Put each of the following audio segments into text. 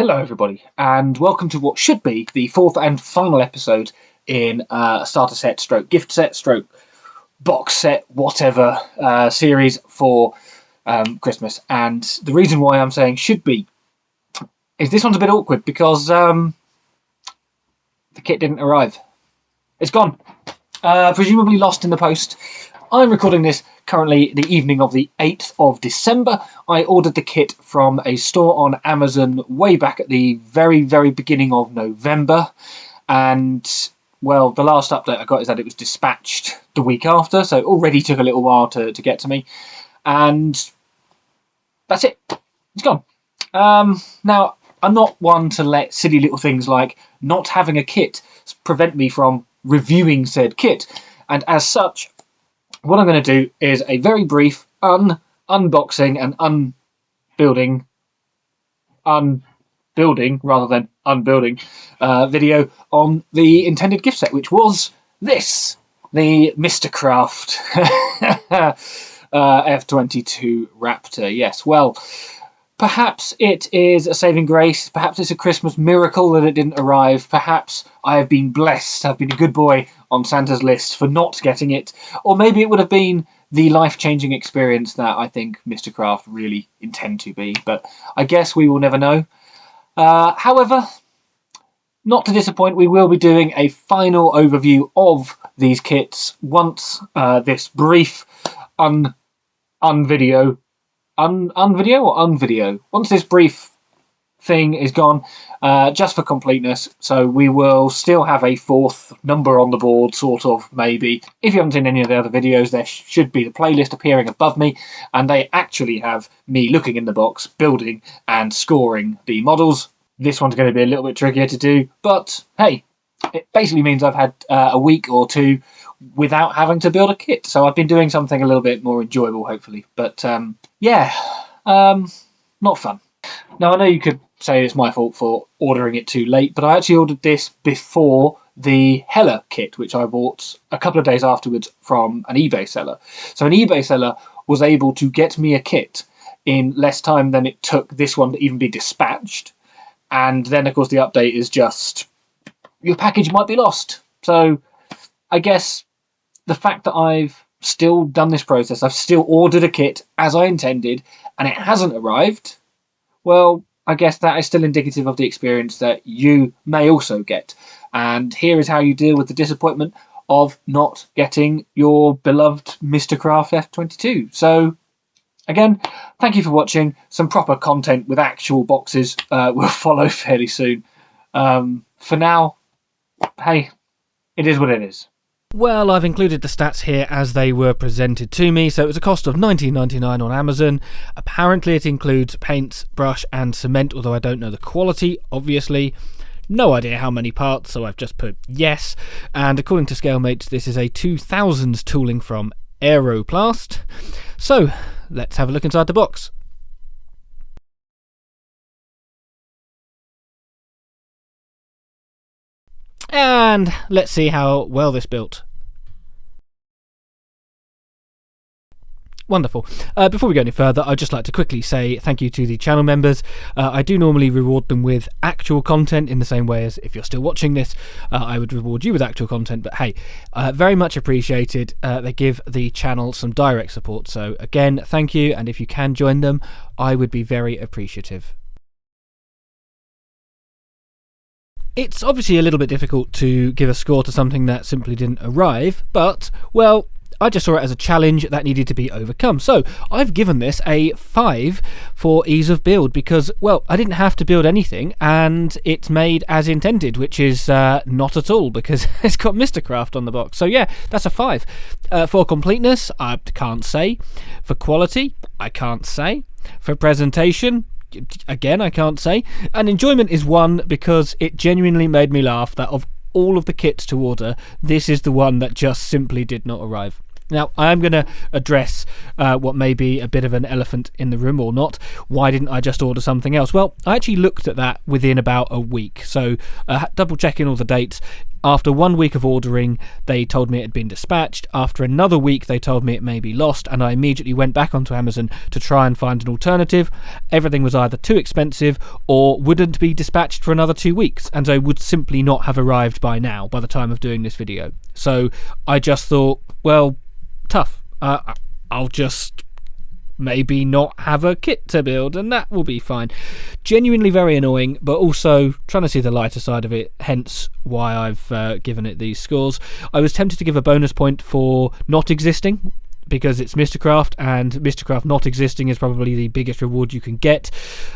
Hello everybody, and welcome to what should be the fourth and final episode in a starter set stroke gift set stroke box set whatever series for Christmas. And the reason why I'm saying should be is this one's a bit awkward because the kit didn't arrive. It's gone. Presumably lost in the post. I'm recording this currently the evening of the 8th of December. I ordered the kit from a store on Amazon way back at the very, very beginning of November. And, well, the last update I got is that it was dispatched the week after, so it already took a little while to get to me. And that's it. It's gone. Now, I'm not one to let silly little things like not having a kit prevent me from reviewing said kit. And as such, what I'm going to do is a very brief unboxing and unbuilding rather than unbuilding video on the intended gift set, which was this, the Mistercraft F-22 Raptor. Yes, well, perhaps it is a saving grace, perhaps it's a Christmas miracle that it didn't arrive, perhaps I have been blessed, I've been a good boy on Santa's list for not getting it, or maybe it would have been the life-changing experience that I think Mistercraft really intend to be, but I guess we will never know. However, not to disappoint, we will be doing a final overview of these kits once this brief unvideo, once this brief thing is gone, just for completeness. So we will still have a fourth number on the board, sort of, maybe. If you haven't seen any of the other videos, there should be the playlist appearing above me, and they actually have me looking in the box, building and scoring the models. This one's going to be a little bit trickier to do, but hey, it basically means I've had a week or two without having to build a kit, so I've been doing something a little bit more enjoyable, hopefully. But yeah, not fun. Now, I know you could say it's my fault for ordering it too late, but I actually ordered this before the Hella kit, which I bought a couple of days afterwards from an eBay seller. So an eBay seller was able to get me a kit in less time than it took this one to even be dispatched. And then, of course, the update is just, your package might be lost. So I guess the fact that I've still done this process, I've still ordered a kit as I intended, and it hasn't arrived, well, I guess that is still indicative of the experience that you may also get. And here is how you deal with the disappointment of not getting your beloved Mistercraft F-22. So, again, thank you for watching. Some proper content with actual boxes will follow fairly soon. For now, hey, it is what it is. Well, I've included the stats here as they were presented to me, so it was a cost of $19.99 on Amazon. Apparently it includes paints, brush and cement, although I don't know the quality, obviously. No idea how many parts, so I've just put yes. And according to ScaleMates, this is a 2000s tooling from Aeroplast. So, let's have a look inside the box. And let's see how well this built. Wonderful. Before we go any further, I'd just like to quickly say thank you to the channel members. I do normally reward them with actual content in the same way as if you're still watching this, I would reward you with actual content. But hey, very much appreciated. They give the channel some direct support. So again, thank you. And if you can join them, I would be very appreciative. It's obviously a little bit difficult to give a score to something that simply didn't arrive, but, well, I just saw it as a challenge that needed to be overcome. So I've given this a 5 for ease of build because, well, I didn't have to build anything and it's made as intended, which is not at all because it's got Mistercraft on the box. So yeah, that's a 5. For completeness, I can't say. For quality, I can't say. For presentation, again, I can't say. And enjoyment is 1 because it genuinely made me laugh that of all of the kits to order, this is the one that just simply did not arrive. Now, I am going to address what may be a bit of an elephant in the room or not. Why didn't I just order something else? Well, I actually looked at that within about a week. So double checking all the dates, After 1 week of ordering, they told me it had been dispatched. After another week, they told me it may be lost, and I immediately went back onto Amazon to try and find an alternative. Everything was either too expensive or wouldn't be dispatched for another 2 weeks, and so would simply not have arrived by now, by the time of doing this video. So I just thought, well, tough. I'll just maybe not have a kit to build, and that will be fine. Genuinely very annoying, but also trying to see the lighter side of it, hence why I've given it these scores. I was tempted to give a bonus point for not existing, because it's Mistercraft, and Mistercraft not existing is probably the biggest reward you can get.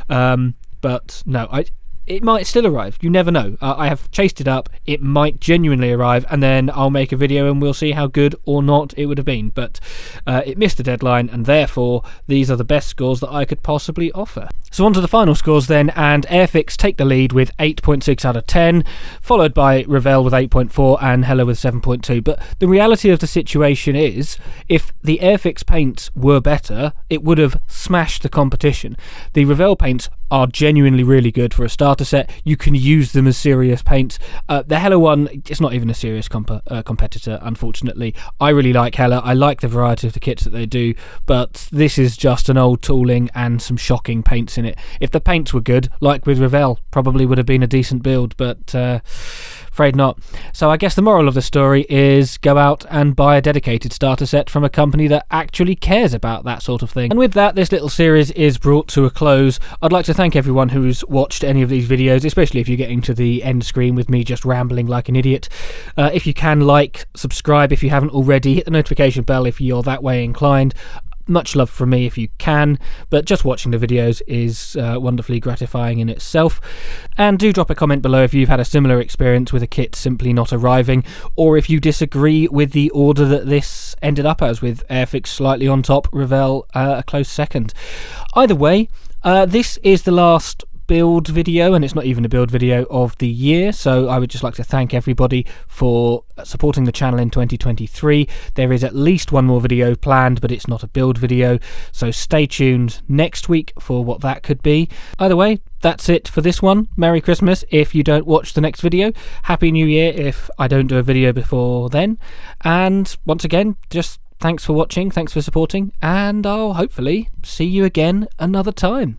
But no, it might still arrive. You never know. I have chased it up. It might genuinely arrive, and then I'll make a video and we'll see how good or not it would have been. But it missed the deadline, and therefore these are the best scores that I could possibly offer. So on to the final scores then, and Airfix take the lead with 8.6 out of 10, followed by Revell with 8.4 and Hello with 7.2. But the reality of the situation is, if the Airfix paints were better, it would have smashed the competition. The Revell paints are genuinely really good for a starter set. You can use them as serious paints. The Hella one, it's not even a serious competitor, unfortunately. I really like Hella. I like the variety of the kits that they do, but this is just an old tooling and some shocking paints in it. If the paints were good, like with Revell, probably would have been a decent build, but afraid not. So I guess the moral of the story is go out and buy a dedicated starter set from a company that actually cares about that sort of thing. And with that, this little series is brought to a close. I'd like to thank everyone who's watched any of these videos, especially if you're getting to the end screen with me just rambling like an idiot. If you can, like, subscribe if you haven't already, hit the notification bell if you're that way inclined. Much love from me if you can, but just watching the videos is wonderfully gratifying in itself. And do drop a comment below if you've had a similar experience with a kit simply not arriving, or if you disagree with the order that this ended up as, with Airfix slightly on top, Revell a close second. Either way, this is the last build video, and it's not even a build video of the year, so I would just like to thank everybody for supporting the channel in 2023. There is at least one more video planned, but it's not a build video, so stay tuned next week for what that could be. Either way, that's it for this one. Merry Christmas if you don't watch the next video. Happy New Year if I don't do a video before then. And once again, just thanks for watching, thanks for supporting, and I'll hopefully see you again another time.